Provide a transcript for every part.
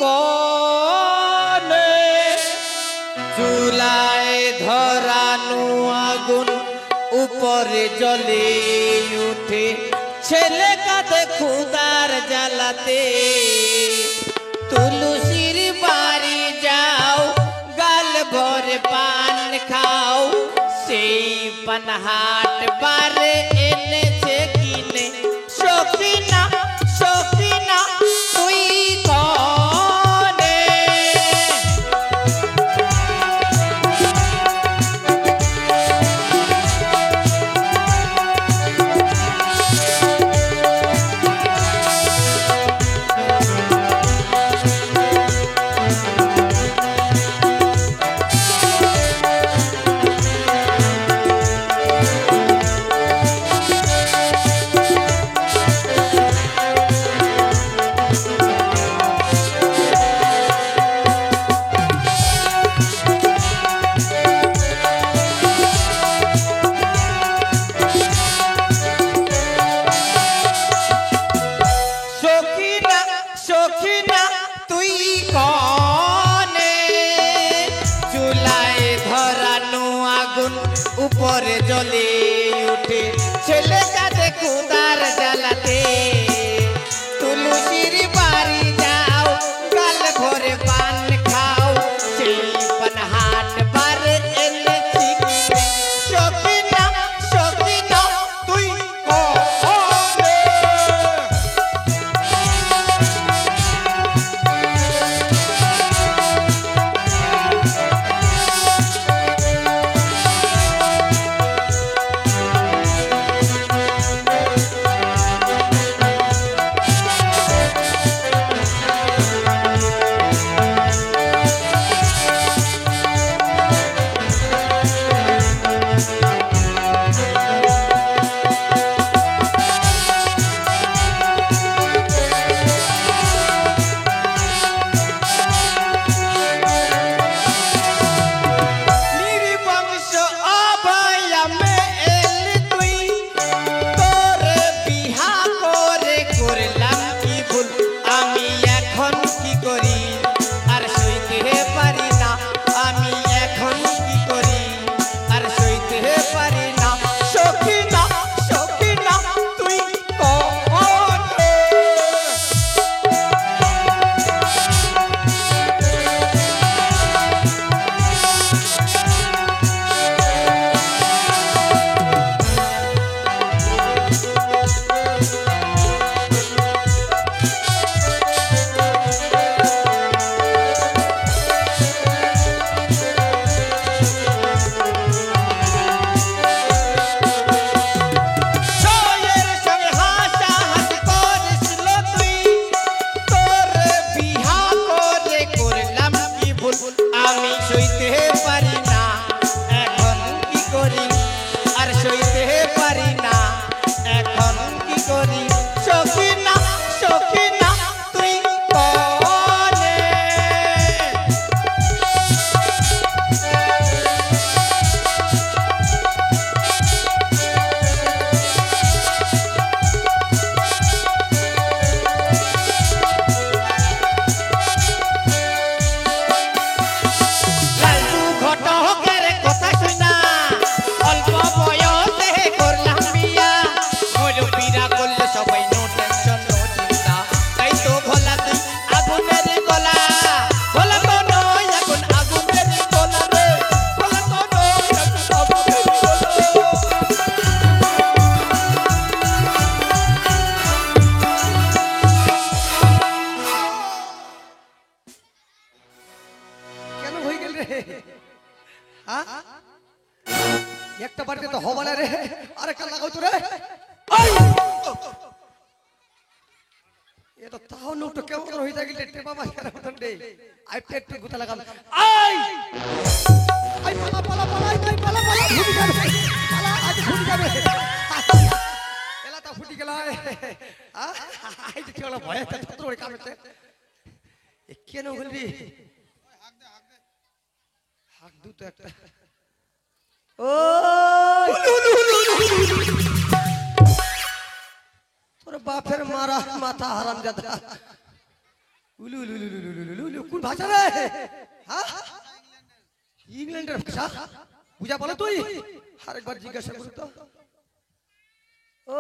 কনে চুলায় ধরানো আগুন উপরে জ্বলে উঠে ছেলে কাঁদে ক্ষুধার জ্বালাতে তুলসীর বাড়ি যাও গাল ভরে পান খাও সেই পানহাট বারে এনেছে কিনে সখিনা সখিনা তুই কনে সখিনা তুই কনে চুলায় ধরানো আগুন উপরে জ্বলে উঠে ছেলে কাঁদে ক্ষুধার জ্বালাতে তুলসীর বাড়ি যাও গাল ভরে পান খাও সেই পানহাট বারে এনেছি কিনে সখিনা সখিনা তুই কনে আমি সইতে পারি না এখন কি করি আর সইতে পারি না এখন কি করি সখিনা সখিনা তুই কনে একটা বাড়িতে তো হবে না রে আরেকটা লাগাও তো রে এটা তাও নোটো কেমন হয়ে যায় গেলে টেপা মাছের মতন রে আই পেট গুতা লাগাম আই আই পালা পালা পালা আই পালা পালা ফুটি যাবে পালা আজ ফুটি যাবে এলাটা ফুটি গেল আই তো চলো ভয় একটা ছত্র করে কামেতে এ কেন বলবি হাক দু তো একটা ও তোর বাপের মারা মাথা হারাম জাদা উলু উলু উলু উলু উলু উলু উলু কোন ভাষা রে হ্যাঁ ইংল্যান্ডের ভাষা বুঝা বলো তুই আরেকবার জিজ্ঞাসা করু তো ও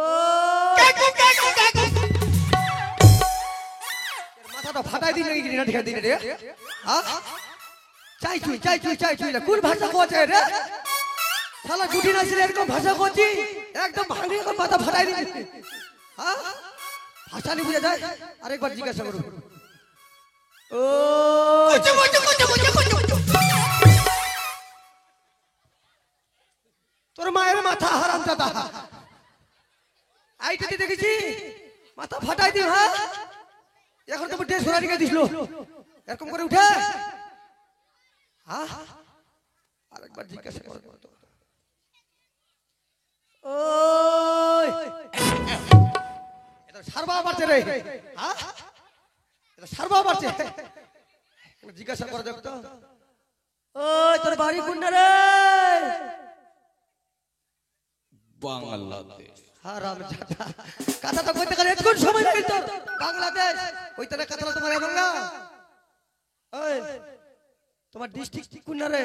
মাথাটা ফাটাই দিন নাকি না ঠিক দিন রে হ্যাঁ চাই চুই না কোন ভাষা কোচে রে শালা গুটি নাচলে এরকম ভাষা কোচি একদম ভাঙিয়ে মাথা ফাটাই দিন হ্যাঁ ভাষা নি বুঝা যায় আরেকবার জিজ্ঞাসা করু ও তোর মায়ের মাথা হারাম দাদা আইটাতে দেখেছি মাথা ফাটাই দিই হ্যাঁ এখন তো ড্রেস ঘোরা নিয়ে দিছিল এরকম করে উঠে হ্যাঁ আরেকবার জিজ্ঞাসা করো তো ওই এটা সারবা মারছে রে হ্যাঁ এটা সারবা মারছে জিজ্ঞাসা করা যাক তো ওই তোর বাড়ি কোনটা রে বাংলাদেশ হারাম জাদা কথা তো কইতে গেলে কোন সময় লাগে তো বাংলাদেশ ওইটারে কথা তোমার এবং না ওই তোমার ডিস্ট্রিক্ট কোন রে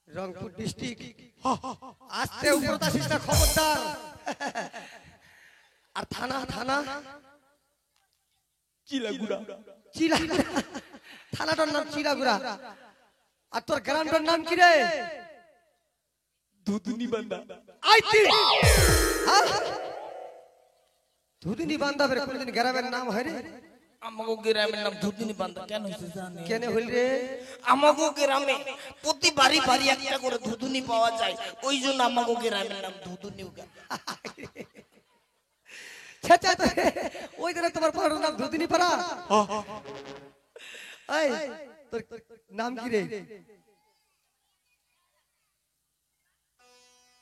রংপুর ডিস্ট্রিক্ট আস্তে উপরতা সিস্টার খবরদার আর থানা চিলাগুড়া থানাটার নাম চিলাগুড়া আর তোর গ্রামটার নাম কি রে দুদুনি বান্দা আইতি দুদিনী বান্দা বের কোনদিন গ্রামের নাম হয় রে আমাগো গ্রামের নাম দুদুনি বান্দা কেন হইছে জানে কেন হইল রে আমাগো গ্রামে প্রতি বাড়ি একটা করে দুদুনি পাওয়া যায় ওই জন্য আমাগো গ্রামের নাম দুদুনি ছেচা তো ওই দিনে তোমার পাড়ার নাম দুদিনী পাড়া এই তোর নাম কি রে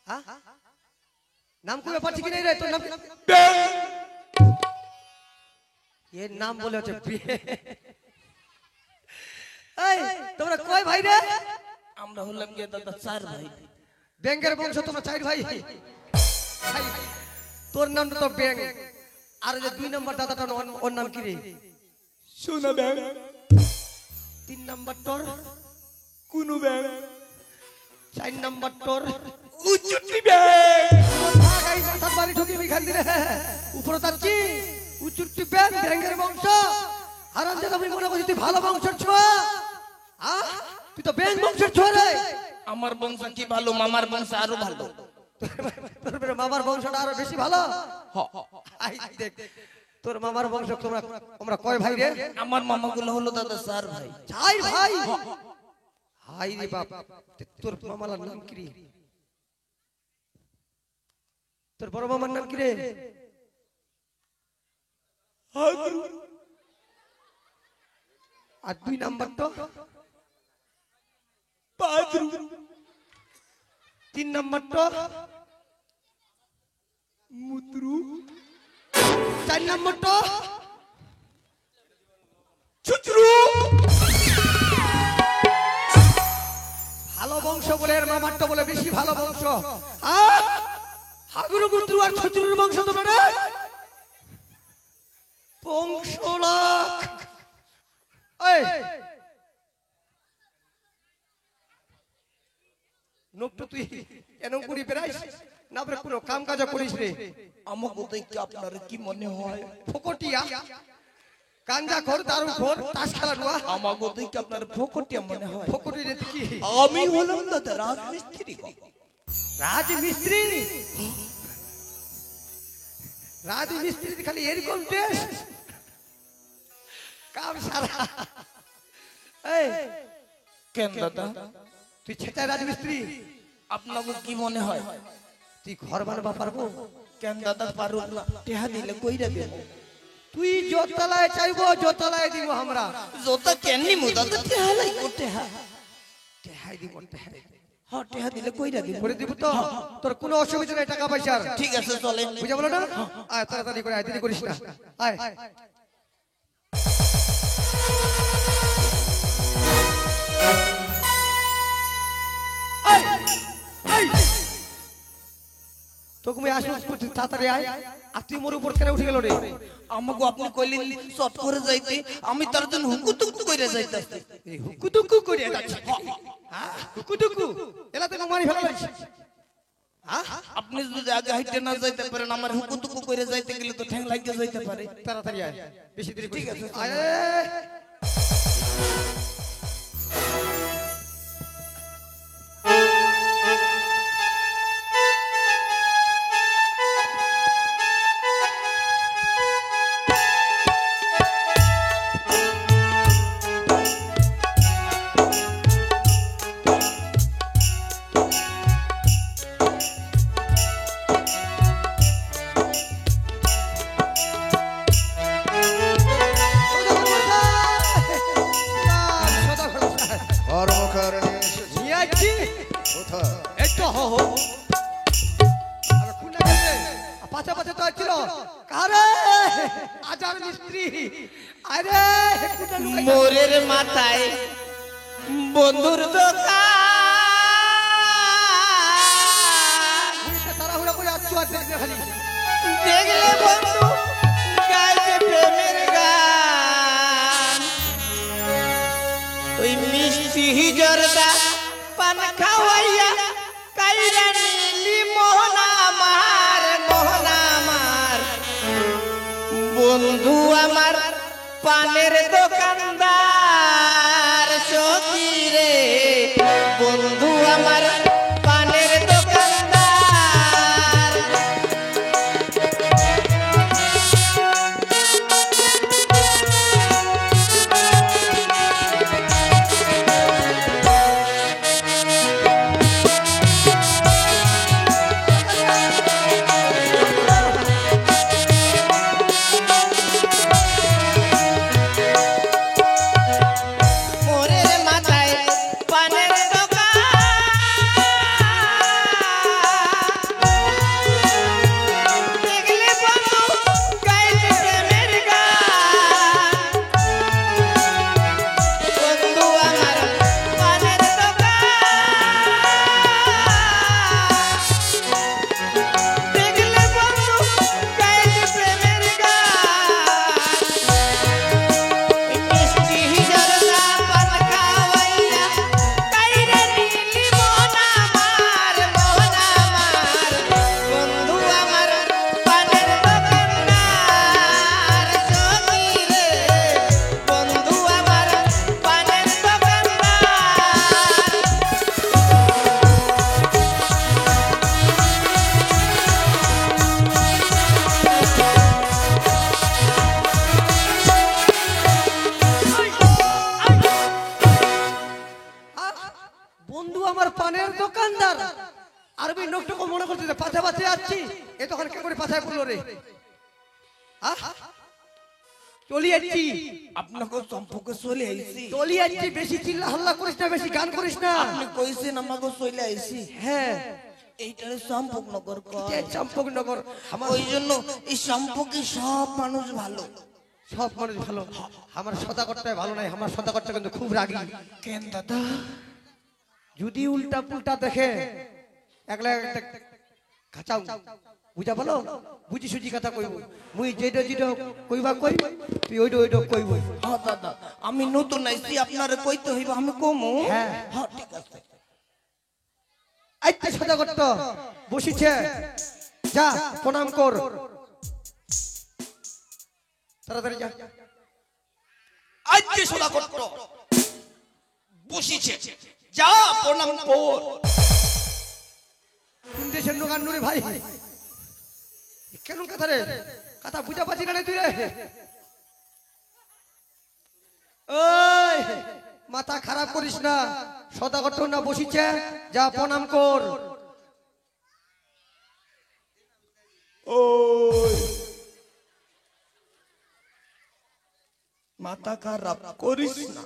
হ্যাঁ নাম কই পাচ্ছি কি রে তোর নাম এর নাম বলে হচ্ছে এই তোমরা কয় ভাই রে আমরা হলাম গিয়ে দাদা চার ভাই ব্যাংকের বংশ তোমরা চার ভাই তোর নামটা তো ব্যাংক আর যে 2 নম্বর দাদাটা ওর নাম কি রে সোনা ব্যাংক 3 নম্বর তোর কুনু ব্যাংক 4 নম্বর তোর উচ্চটি ব্যাংক ভাগাই মাথার বাড়ি ঢুকি বিখান দিলে উপরে তার কি উচ্চটি ব্যাংক ব্যাংকের বংশ হারাম দাদা আমি মনে করছি তুই ভালো বংশের ছোঁয়া তুই তো ব্যাংক বংশের ছোঁয়া রে আমার বংশ কি ভালো মামার বংশ আরো ভালো তোর মামার বংশটা আরো বেশি ভালো আই দেখ তোর মামার বংশ তোমরা কয় ভাই রে আমার মামাগুলো হলো দাদা চার ভাই চার ভাই হাই রে বাপ তোর মামার নাম কি রে তোর বড় মামার নাম কি রে আর 2 নাম্বার তো পাদ্রু 3 নাম্বার তো মুদ্রু 4 নাম্বার তো চুচরু ভালো বংশ বলে এর মামারটা বলে বেশি ভালো বংশ হাগুরু গুত্রু আর ছুচুরুর বংশ তো বেড়ে বংশ লাখ এই নোকটা তুই কেন কুড়ি পেরাইস না বলে কোনো কাম কাজ করিস রে আমাকে দেখে আপনার কি মনে হয় ফকটিয়া গাঞ্জা খোর দারু খোর তাস খেলা নুয়া আমাকে দেখে আপনার ফকটিয়া মনে হয় ফকটি রে কি আমি হলাম দাদা রাজমিস্ত্রি রাজমিস্ত্রি খালি এরকম ড্রেস কাম সারা এই কেন দাদা তুই ছেটা রাজমিস্ত্রি আপনাকে কি মনে হয় তুই ঘর বানাবা পারবো কেন দাদা পারো না টেহা দিলে কইরা দেব তুই জোতলায় চাইবো জোতলায় দিব আমরা জোতা কেন নিমু দাদা টেহা লাগবো টেহা টেহাই দিব টেহাই হ্যাঁ টেহা দিলে কইরা দেব করে দিব তো তোর কোনো অসুবিধা নাই টাকা পয়সার ঠিক আছে চলেন বুঝা বলো না আয় তাড়াতাড়ি করে আয় দেরি করিস না আয় তোকে মুই আসুন তাড়াতাড়ি আয়। আর তুই মোর উপর কেন উঠে গেল রে? আমাকে আপনি কইলেন শর্ট করে যাইতে, আমি তার জন্য হুকুতুকু করে যাইতাছি। এই হুকুতুকু করে যাচ্ছে। হ্যাঁ হুকুতুকু এলা তো মারি ফেলা লাগছে। হ্যাঁ আপনি যদি আগে হাইটে না যাইতে পারেন, আমার হুকুতুকু করে যাইতে গেলে তো ঠ্যাং লাগিয়ে যাইতে পারে। তাড়াতাড়ি আয়, বেশি দেরি ঠিক করিস আছে, না। আয় কর্মকারণে এসেছি। নিয়ে আসছি কোথায়? এই তো হো হো। আরে খুলনা গেছে পাছা পাছা তো ছিল কারে আজার মিস্ত্রি। আরে খুলনা লুকাই মোরের মাথায় বন্ধুর দোকান, তাড়াহুড়া করে আসছো আর দেখবে খালি। দেখলে বন্ধু গাইছে প্রেমের গান। ওই মিষ্টি জর্দা পান খাওয়াইয়া কাইরা নীলি মোহন আমার, মোহন আমার বন্ধু আমার পানের দোকানদার সখী রে, বন্ধু আমার পানের দোকানদার। মোরের মাথায় পানের দোকান, দেখলে বন্ধু গাইছে প্রেমের গান। বন্ধু আমার পানের দোকান, দেখলে বন্ধু গাইছে প্রেমের গান। মিষ্টি জর্দা পান খাওয়াইয়া কাইরা নীলি মোহন আমার, মোহন আমার বন্ধু আমার পানের দোকানদার সখী রে, বন্ধু আমার পানের দোকানদার। বন্ধু আমার পানের দোকানদার। আর আমি লোকটাকে মনে করতে পাছা পাছে যাচ্ছি, এ তখন কে করে পাছায় পড়লো রে? চলি যাচ্ছি আপনাকে সম্পর্কে চলে আইছি। চলি যাচ্ছি, বেশি চিল্লা হাল্লা করিস না, বেশি গান করিস না। আপনি কইছেন আমাকে চলে আইছি, হ্যাঁ এইটারে সম্পর্কনগর কয়। যে চম্পকনগর আমার ওই জন্য এই সম্পর্কে সব মানুষ ভালো। সব মানুষ ভালো, আমার সদাগরটাই ভালো নাই। আমার সদাগরটা কিন্তু খুব রাগী। কেন দাদা? যদি উল্টা পুল্টা দেখে একলা একটা খাচাও বুঝা বলো, বুঝি সুজি কথা কইব। মুই যেটা যেটা কইবা কই, তুই ওইটা ওইটা কইব। হ্যাঁ দাদা, আমি নতুন আইছি, আপনারে কইতে হইব, আমি কমু। হ্যাঁ। হ্যাঁ ঠিক আছে। আইতে সদাগরটা বসিছে, যা প্রণাম কর, তাড়াতাড়ি যা। আজকে সোনা করত বসিছে, যা প্রণাম কর। কোন দেশের নোগান নুরে ভাই? কেন কথা রে? কথা বুঝা পাচ্ছি না তুই রে। ওই মাথা খারাপ করিস না, সদাগরটা না বসিছে, যা প্রণাম কর। ওই মাথা খারাপ করিস না,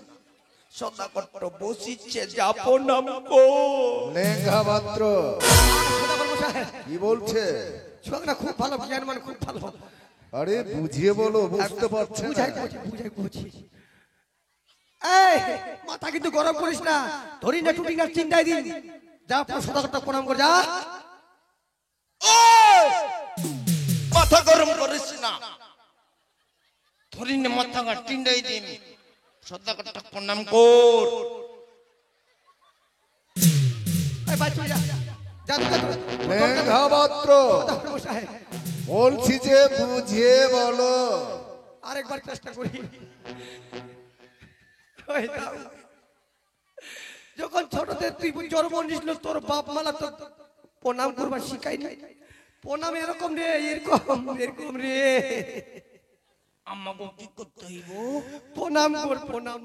সদা করত বসিছে, যা প্রণাম কর। লেঙ্গা মাত্র সদাগর মশাই, কি বলছে? ছোকরা খুব ভালো, জ্ঞান মান খুব ভালো। আরে বুঝিয়ে বলো, বুঝতে পারছে না। বুঝাই বুঝি বুঝাই বুঝি। এই মাথা কিন্তু গরম করিস না, ধরি না টুটি না চিন্তাই দিন, যা সদাগরটা প্রণাম কর যা। ওই গরম করিস না ধরিনে মাথা টিন্ডাই দিন শ্রদ্ধা করে প্রণাম কর এই বাচ্চা যা যা মেঘাপাত্র মশাই বলছি যে বুঝিয়ে বলো। আরেকবার চেষ্টা করি। ওই দাও। যখন ছোটতে তুই জন্ম নিছিল তোর বাপ মালা তো প্রণাম করবার শিখাই নাই। প্রণাম এরকম রে, এরকম এরকম রে। আমাকে কি করতে হইব? প্রণাম কর, প্রণাম।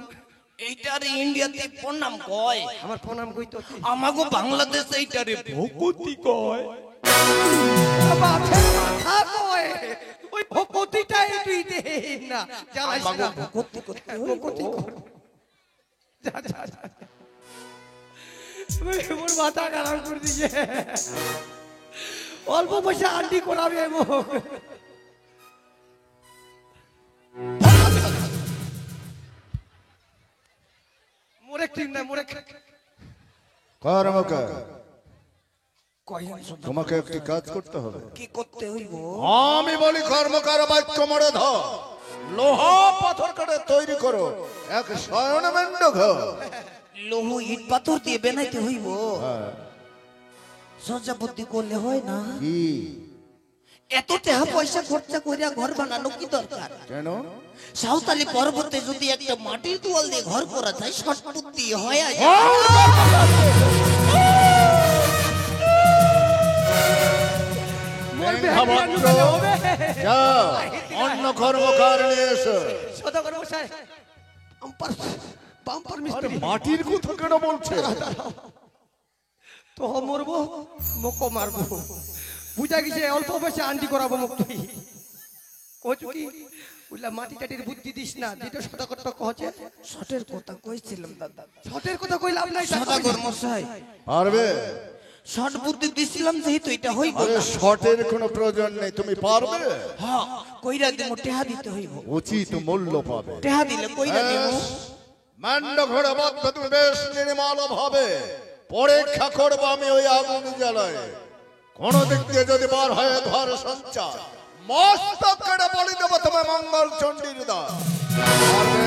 এইটারে ইন্ডিয়াতে প্রণাম কয়, আমার প্রণাম কইতো আমাকে বাংলাদেশে এইটারে ভকতি কয়। বাপের মাথা কয় ওই ভকতিটাই তুই দে না, জ্বালাইস আমাকে না। ভকতি করতে ভকতি কর। যা যা যা। মোর মাথা খারাপ করে দিছে। অল্প পয়সা আন্টি করাবে মোক। মোরে ঠিক না, মোরে কর্মকার কয় তোমাকে একটি কাজ করতে হবে। কি করতে হইব? আমি বলি কর্মকার বাক্য মরে ধর, লোহা পাথর কাটে তৈরি করো এক শয়ন মেন্ডঘ। লৌহ ইট পাথর দিয়ে বানাইতে হইব? সজ্জা বুদ্ধি করলে হয় না? কি এত টাকা পয়সা খরচা করিয়া ঘর বানানো কি দরকার? কেন? সাঁওতালি পর্বতে যদি একটা মাটির তোয়াল দিয়ে ঘর করা যায় শর্ট বুদ্ধি হয়। মোর মেঘাপাত্র, যাও অন্য কর্মকার নিয়ে এসো। সদা করে বসায় বাম্পার মিস্ত্রি মাটির কথা কেন বলছে? তো মরবো মোকো মারবো, বুঝা গেছে অল্প পয়সা আন্টি করাবো মোক তুই কচু কি বুঝলা মাটি টাটির বুদ্ধি দিস না, যেটা সদাগর তো কহছে শর্টের কথা কইছিলাম দাদা। শটের কথা কইলাম নাই। সদাগর মশাই পারবে? শর্ট বুদ্ধি দিছিলাম যেহেতু এটা হইব আরে না। শটের কোনো প্রয়োজন নেই, তুমি পারবে। হ্যাঁ কইরা দিমু, টেহা দিতে হইব। উচিত মূল্য পাবে। টেহা দিলে কইরা দিমু। মান্ড ঘোড়া মধ্যে তুমি বেশ নির্মল ভাবে পরীক্ষা করবো আমি ওই আগুন জ্বালায়। কোন দিক দিয়ে যদি বার হয়ে ধর সঞ্চার মস্তক কেটে বলি দেবো তোমার মঙ্গল চণ্ডীর দাস। পারবে?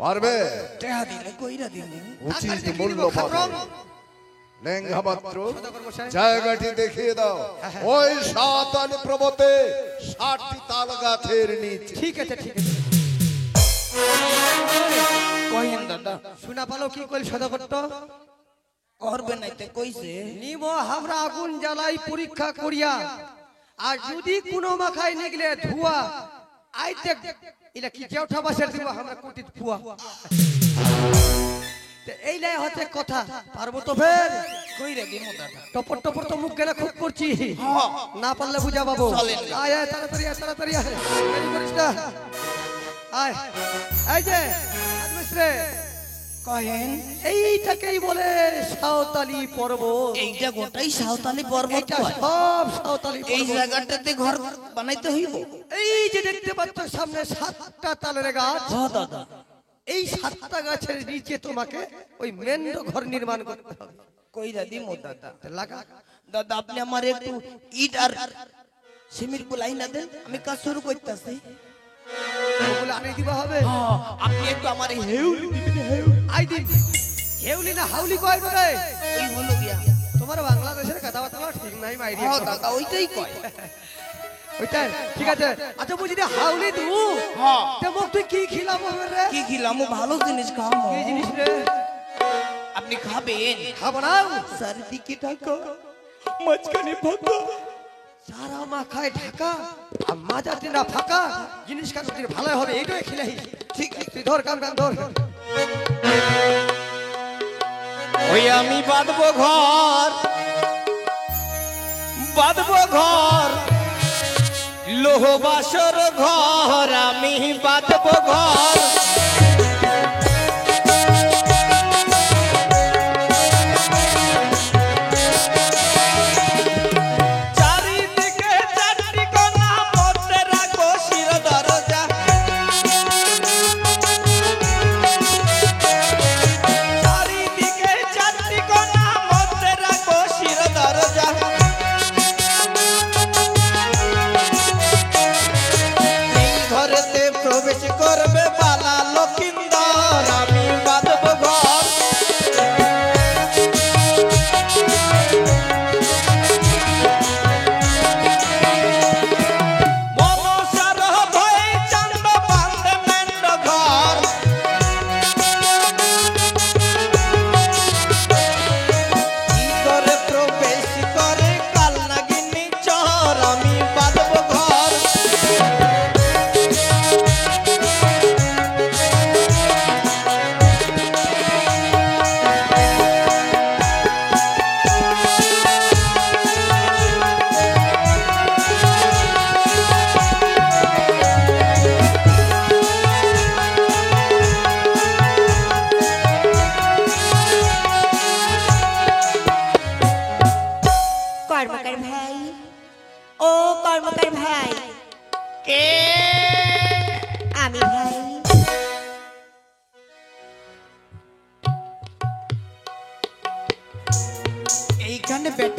পারবে? টেহা দিলে কইরা দিমু। উচিত মূল্য পাবে। লেঙ্গামাত্র জায়গাটি দেখিয়ে দাও। ওই সাতালি পর্বতে 60টি তাল গাছের নিচে। ঠিক আছে ঠিক আছে। কইেন দাদা শোনা পালো কি কইল সদাগর তো করবে নাইতে কইছে। নিব আমরা আগুন জ্বালাই পরীক্ষা করিয়া, আর যদি কোনো মাখায় নিগলে ধোয়া আইতে এটা কি কেউঠা বাসের দিব আমরা কোটিত ফুয়া। এই লাই হচ্ছে কথা, পারবো তো ফের কইরা দিমু দাদা। টপর টপর তো মুখ গেলে খুব করছি, হ্যাঁ না পারলে বুঝা পাবো। চলেন। আয় আয় তাড়াতাড়ি আয়, তাড়াতাড়ি আয়, দেরি করিস না। আয় এই যে মিস্ত্রি কহেন এইটাকেই বলে সাঁওতালি পর্বত। এইটা গোটাই সাঁওতালি পর্বত এটা কয়। সব সাঁওতালি এই পর্বত। জায়গাটাতে ঘর বানাইতে হইব। এই যে দেখতে পাচ্ছ সামনে 7টা তালের গাছ, হ্যাঁ দাদা। এই 7টা গাছের নিচে তোমাকে ওই মেন্ড ঘর নির্মাণ করতে হবে। কইরা দিমু দাদা। লাগা দাদা আপনি আমার একটু ইট আর সিমেন্ট গুলাই না দেন, আমি কাজ শুরু করতেছি। ওগুলো আনি দিবা হবে। আপনি একটু আমার হেউলি দিবেন। আই দিন হেউলি না হাউলি কয় রে? ওই হলো গিয়া। তোমার বাংলাদেশের কথাবার্তা ঠিক নাই মাইরি। হ্যাঁ দাদা ওইটাই কয়। ওইটাই ঠিক আছে। আচ্ছা বুঝি রে হাউলি দু হ্যাঁ তে মোক তুই কি খিলাবো রে? কি খিলামু? ভালো জিনিস খামু। কি জিনিস রে? আপনি খাবেন? খাবো না। চারিদিকে ঢাকা, মাঝখানে ফাঁকা। সারা মাখায় ঢাকা আর মাজাতে না ফাঁকা, জিনিস কাজ ভালো হবে এইটাই খিলাই। ঠিক আছে তুই ধর কাম ধর। ওই আমি বাঁধবো ঘর, বাঁধবো ঘর, লোহ বাসর ঘর, আমি বাঁধবো ঘর। চারিদিকে চারটি কোণা, মধ্যে রাখবো শির দরজা। চারিদিকে চারটি কোণা, মধ্যে রাখবো শির দরজা।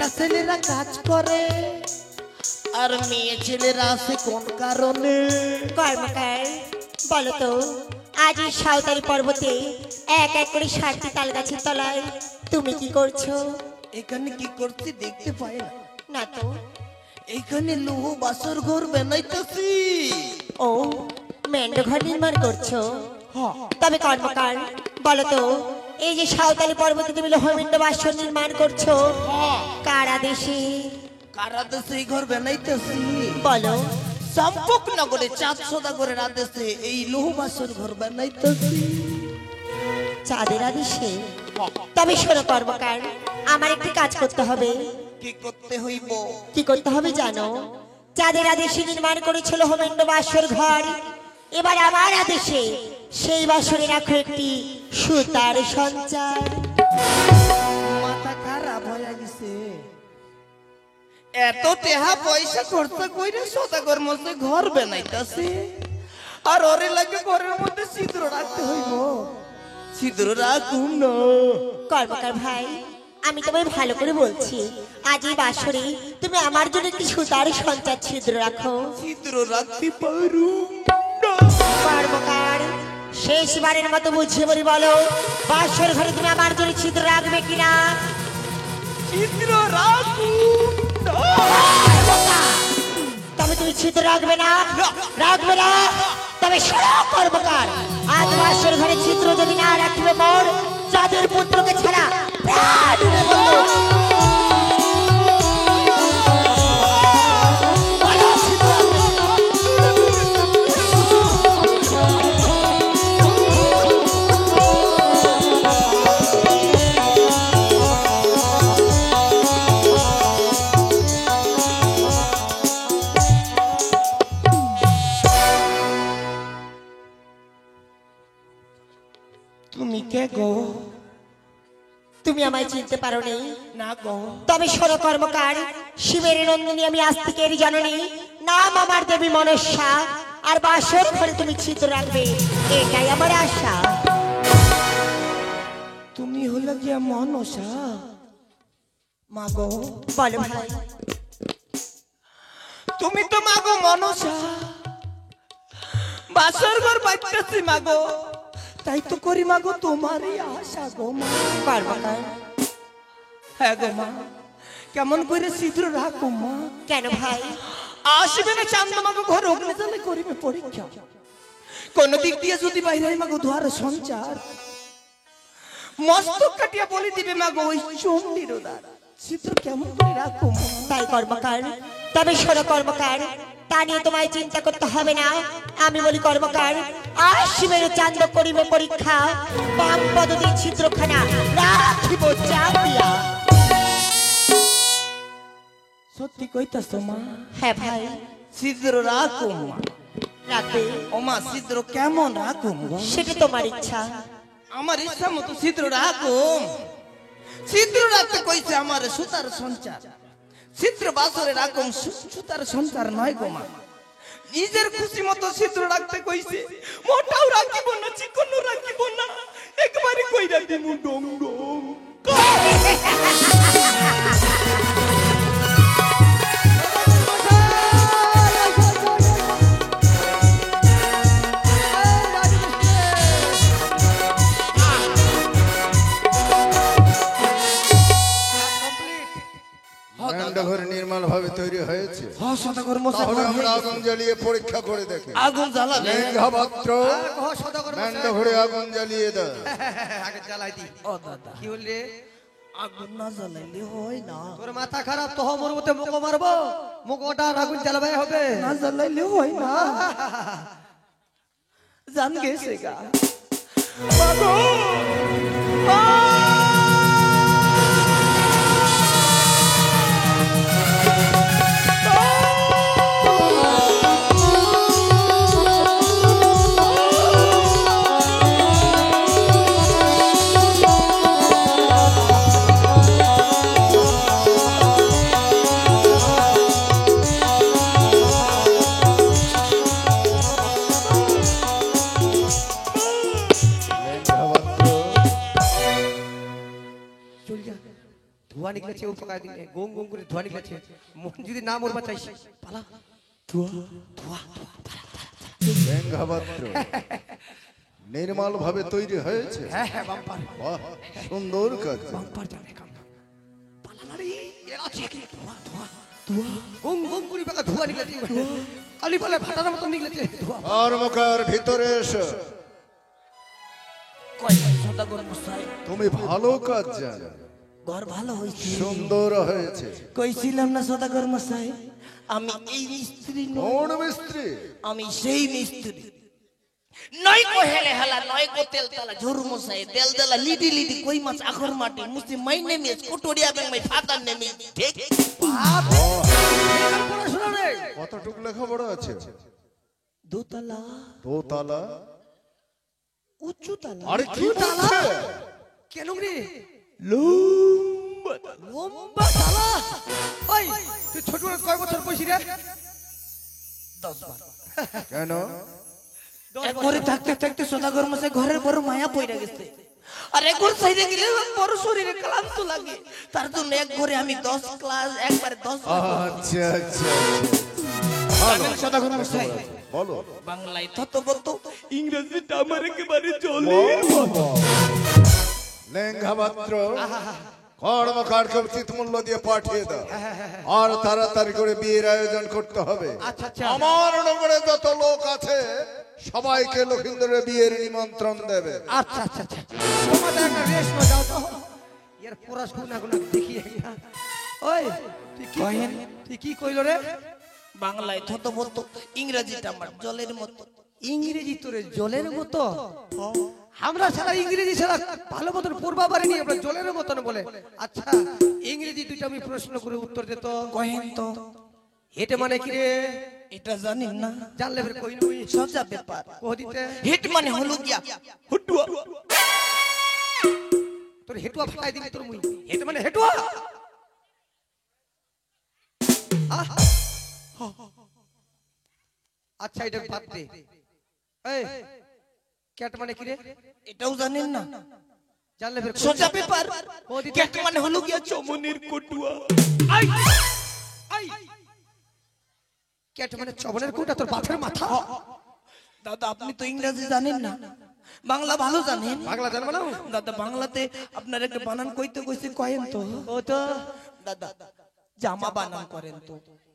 বেটা ছেলেরা কাজ করে আর মেয়ে ছেলেরা আসে কোন কারণে? কর্মকার বলো তো, আজ এই সাঁওতালি পর্বতে এক এক করে 7টি তাল গাছের তলায় তুমি কি করছো? এখানে কি করছি দেখতে পাই না। না তো। এখানে লৌহ বাসর ঘর বানাইতেছি। ও, মেন্ড ঘর নির্মাণ করছো? তবে কর্মকার বলো তো, এই যে সাঁওতালি পর্বতে তুমি লোহমেন্ড বাসর নির্মাণ করছো, কার আদেশে? কারা দেশে এই ঘর বানাইতেছি? বলো। চম্পকনগরে চাঁদ সদাগরের আদেশে এই লৌহ বাসর ঘর বানাইতেছি। চাঁদের আদেশে? তবে শোনো কর্মকার, আমার একটি কাজ করতে হবে। কি করতে হইব? কি করতে হবে জানো? চাঁদের আদেশে নির্মাণ করেছিল হোমেন্দ্র বাসর ঘর, এবার আমার আদেশে সেই বাসরে রাখো একটি সুতার সঞ্চার। মাথা খারাপ হয়ে গেছে। এত টেহা পয়সা খরচা কইরা সদাগর মধ্যে ঘর বানাইতাছে, আর ওরে লাগে ঘরের মধ্যে ছিদ্র রাখতে হইব। ছিদ্র রাখুন না। কর্মকার ভাই, আমি তোমায় ভালো করে বলছি, আজ এই বাসরে তুমি আমার জন্য একটি সুতার সঞ্চার ছিদ্র রাখো। ছিদ্র রাখতে পারু না। কর্মকার, শেষবারের মতো বুঝিয়ে বলি, বলো বাসর ঘরে তুমি আমার জন্য ছিদ্র রাখবে কিনা? ছিদ্র রাখুন না। তবে তুমি ছিদ্র রাখবে না? রাখবে না? তবে শোনো কর্মকার, আজ বাসর ঘরে ছিদ্র যদি না রাখবে মোর চাঁদের পুত্রকে ছাড়া প্রাণ নেব না। বলো, ছিদ্র রাখবে। তুমি কে গো? তুমি আমায় চিনতে পারো নি? না গো। তবে শোনো কর্মকার, শিবের নন্দিনী আমি আস্তিকের জননী, নাম আমার দেবী মনসা, আর বাসর ঘরে তুমি ছিদ্র রাখবে, এটাই আমার আশা। তুমি হলো গিয়া মনসা? মা গো, বলো ভাই। তুমি তো মা গো মনসা। বাসর ঘর বাইতেছি মা গো, তাই তো করি মা গো তোমারই আশা গো মা। কর্মকার, হ্যাঁ গো মা, কেমন করে ছিদ্র রাখো মা? কেন ভাই? আসবে না চান্দ মাগো ঘর অগ্নিজালে করিবে পরীক্ষা। কোন দিক দিয়ে যদি বাইরে মাগো দুয়ার সঞ্চার, মস্তক কাটিয়া বলি দিবে মাগো ওই চণ্ডীর দ্বার। ছিদ্র কেমন করে রাখো মা? তাই কর্মকার, তবে শোনো কর্মকার, তা নিয়ে তোমায় চিন্তা করতে হবে না। আমি বলি কর্মকার, আজ শিবের চান্দ করিবে পরীক্ষা, বাম পদতির ছিদ্রখানা রাখিব চাপিয়া। সত্যি কইতাছ মা? হ্যাঁ ভাই। ছিদ্র রাখো মা। রাখবে? ও মা, ছিদ্র কেমন রাখো গো? সেটা তোমার ইচ্ছা। আমার ইচ্ছা মতো ছিদ্র রাখো। ছিদ্র রাখতে কইছে আমার সুতার সঞ্চার। ছিদ্র বাসরে রাখো, সুতার সঞ্চার নয় গো মা। নিজের খুশি মতো ছিদ্র রাখতে কইছে, মোটাও রাখিব না, চিকনও রাখিব না, একবারে কইরা দিমু ডং ডং। ঘর নির্মাণ ভাবে তৈরি হয়েছে। হ্যাঁ সদাগর মশাই, তাহলে আমরা আগুন জ্বালিয়ে পরীক্ষা করে দেখি। আগুন জ্বালাবে? মেঘাপাত্র, ম্যান্ড ঘরে আগুন জ্বালিয়ে দাও। আগে জ্বালাই দি। ও দাদা, কি বললি? আগুন না জ্বালাইলে হয় না। তোর মাথা খারাপ তো, মোর মতে মুখো মারবো, মুখ ওটা আগুন জ্বালাবে হবে। না জ্বালাইলে হয় না। জান গেছে গা বাবু। ধোয়া নিকলেছে ও পকা দিনে গোং গোং করে ধোয়া নিকলেছে মন যদি না মরবা চাইছ পালা ধোয়া ধোয়া লেঙ্গাপাত্র নির্মল ভাবে তৈরি হয়েছে। হ্যাঁ হ্যাঁ বাম্পার বাহ, সুন্দর কাজ। বাম্পার জানে কাম পালা না রে এ আছে কি ধোয়া ধোয়া ধোয়া গোং গোং করে পকা ধোয়া নিকলেছে আলি পালে ফাটার মত নিকলেছে ধোয়া কর্মকার ভিতরে এসো। কয় সদাগর মশাই তুমি ভালো কাজ জানো, ঘর ভালো হয়েছে। সুন্দর হয়েছে। কইছিলাম না সদাগর মশাই আমি এই মিস্ত্রি নই, কোন মিস্ত্রি? আমি সেই মিস্ত্রি। নয় কো হেলে হেলা নয় কো তেল তালা ঝুর মশাই তেল দেলা লিডি লিডি কই মাছ আখর মাটি মুসি মাই নেমে কুটোরিয়া ব্যাং মাই ফাতার নেমে ঠিক পড়াশোনা রে কতটুকু লেখাপড়া আছে? দোতলা দোতলা? উঁচু তালা আরে কি বলছে? কেন রে লম্বা লম্বা তালা ওই তুই ছোট কয় বছর বয়সী রে 10 12 কেন? এক ঘরে থাকতে থাকতে সদাগর মশাই ঘরের বড় মায়া পইরা গেছে। আর এক ঘর সাইডে গেলে বড় শরীরে ক্লান্ত লাগে, তার জন্য এক ঘরে আমি 10 ক্লাস একবারে 10 আচ্ছা আচ্ছা সদাগর মশাই বলো। বাংলায় ততবত ইংরেজিটা আমার একেবারে চলে। লেঙ্গাপাত্র কর্মকারকে উচিত মূল্য দিয়ে পাঠিয়ে দাও, আর তাড়াতাড়ি করে বিয়ের আয়োজন করতে হবে। আচ্ছা আচ্ছা আমার নগরে যত লোক আছে সবাইকে লক্ষিন্দরের বিয়ের নিমন্ত্রণ দেবে। আচ্ছা আচ্ছা আচ্ছা তোমাদের একটা রেস্ট না দাও তো এর পড়াশোনা গুলো দেখি না ওই তুই কি কইলো রে বাংলায় ততবত ইংরেজিটা আমার জলের মতো। ইংরেজি তোরে জলের মতো আমরা সারা ইংরেজি ছাড়া ভালো মতন পড়বা পারিনি আমরা জলের মতন বলে আচ্ছা ইংরেজি দুইটা আমি প্রশ্ন করে উত্তর দে তো কহেন তো হেটে মানে কি রে এটা জানেন না? জানলে ফের কই নই সোজা ব্যাপার। কহ দিতে হিট মানে হলো গিয়া হুটুয়া। তোর হেটুয়া ফাটাই দিবি তোর মুই হেটে মানে হেটুয়া আহ! আচ্ছা এটা বাদ দে এই ক্যাট মানে কি রে এটাও জানেন না? জানলে ফের সোজা ব্যাপার। কহ দিতে ক্যাট মানে হলো গিয়া চমনের কটুয়া। আই আই ক্যাট মানে চবনের কোটা তোর বাপের মাথা দাদা আপনি তো ইংরেজি জানেন না, বাংলা ভালো জানেন। বাংলা জানবা না দাদা বাংলাতে আপনার একটা বানান কইতে কইছে কয়েন তো। ও তো দাদা জামা বানান করেন তো।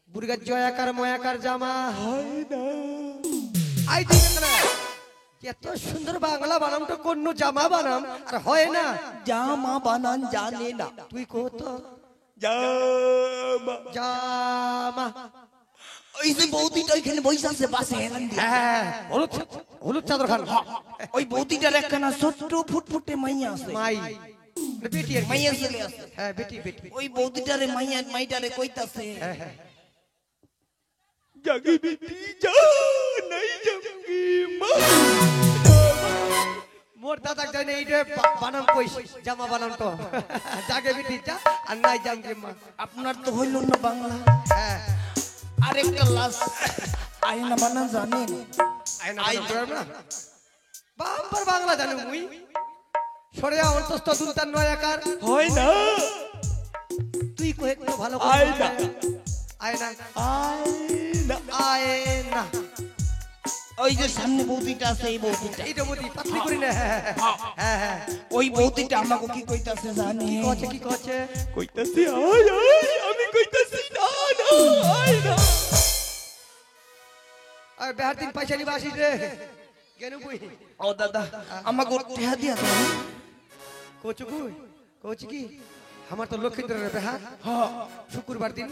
বুর্গা জয়াকার ময়াকার জামা হয় না আই দিন না এত সুন্দর বাংলা বানাম তো কোন জামা বানাম আর হয় না জামা বানান জানে না। তুই কত জামা জামা ওই যে বৌদিটা ওইখানে বইসা আছে বাসে হেলান দিয়ে। হ্যাঁ হলুদ হলুদ চাদর খান ওই বৌদিটার একখানা ছোট্ট ফুটফুটে মাইয়া আছে। মাই বেটি আর মাইয়া ছেলে আছে। হ্যাঁ বেটি বেটি ওই বৌদিটারে মাইটারে কইতাছে হ্যাঁ হ্যাঁ জাগি বেটি যা নাই জামগি মা। মোর দাদা জানে এইটা বানাম কইস জামা বানাম তো জাগে বেটি যা আর নাই জামগে মা আপনার তো হইল না বাংলা। হ্যাঁ আরেকটা লাস আয়না বানান জানেন? আয়না বানাম না বাম্পার বাংলা জানো মুই সরিয়া অন্তস্থ দুলতান নয় আকার হয় না তুই কহে তো ভালো আয়না। আয়না আয়না আয়না ওই যে সামনে বৌদিটা আছে এই বৌদিটা এইটা মতি পাতলি করি না হ্যাঁ হ্যাঁ ওই বৌদিটা আমাকে কি কইতাছে জানি? কি কচ্ছে কইতাছে আয় আয় আমি কইতাছি না না আয় না। আর বেহার দিন পয়সা নিবা আসিস রে কেন কই ও দাদা আমাকে টেহা দিয়া দাও। কোচু কই কোচ কি আমার তো লক্ষ্মীন্দরের বেহা হ্যাঁ শুক্রবার দিন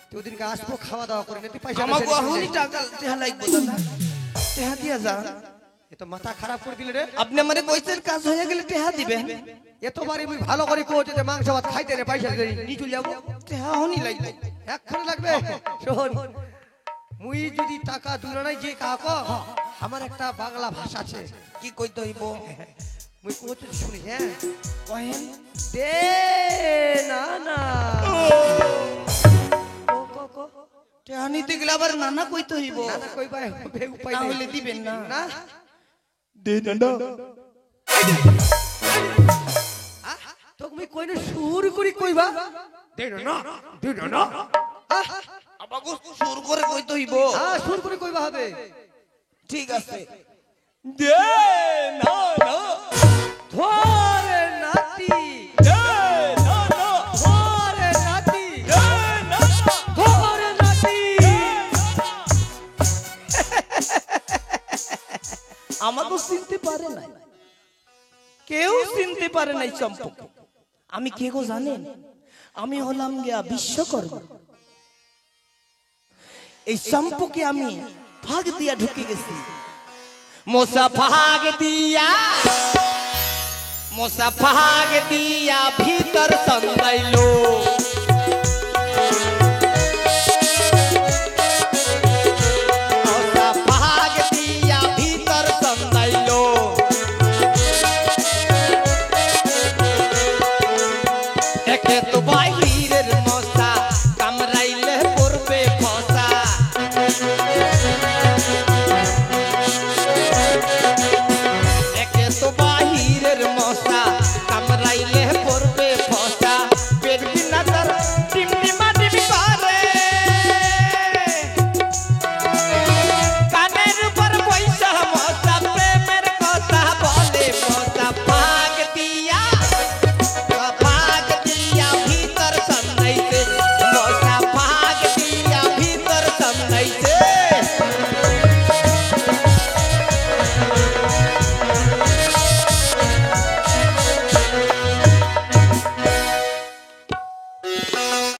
তুই ওদিনকে আসবো খাওয়া দাওয়া করে না তুই পয়সা আমাকে এখনই টাকা টেহা লাগবে দাদা, টেহা দিয়া যা। এ তো মাথা খারাপ করে দিলে রে আপনি আমারে কইছেন কাজ হয়ে গেলে টেহা দিবেন। এতবারই মুই ভালো করে কোচ যে মাংস ভাত খাইতে রে পয়সা দেই নি চলে যাবো টেহা এখনই লাগবে। এখন লাগবে শোন মুই যদি টাকা দুলো নাই যে কাক আমার একটা বাংলা ভাষা আছে কি কইতে হইব মুই কোচ শুনি হ্যাঁ কহেন? দে না না টেহা নিতে গেলে আবার নানা কইতে হইব, না না কই পায় উপায় না নেই হইলে দিবেন না। না দে না না তুমি কইনে সুর করি কইবা আহ, আমাকে সুর করে কইতে হইব। হ্যাঁ সুর করে কইবা হবে। ঠিক আছে। দে না না ধরে নাতি দে না না ধরে নাতি দে না না ধরে নাতি। আমাকে চিনতে পারে নাই, কেউ চিনতে পারে নাই চম্পককে। আমি কে গো জানেন? আমি হলাম গিয়া বিশ্বকর্মা। এই চম্পকে আমি ভাগ দিয়া ঢুকে গেছি। মোসা ভাগ দিয়া ভিতর সন্দাইলো।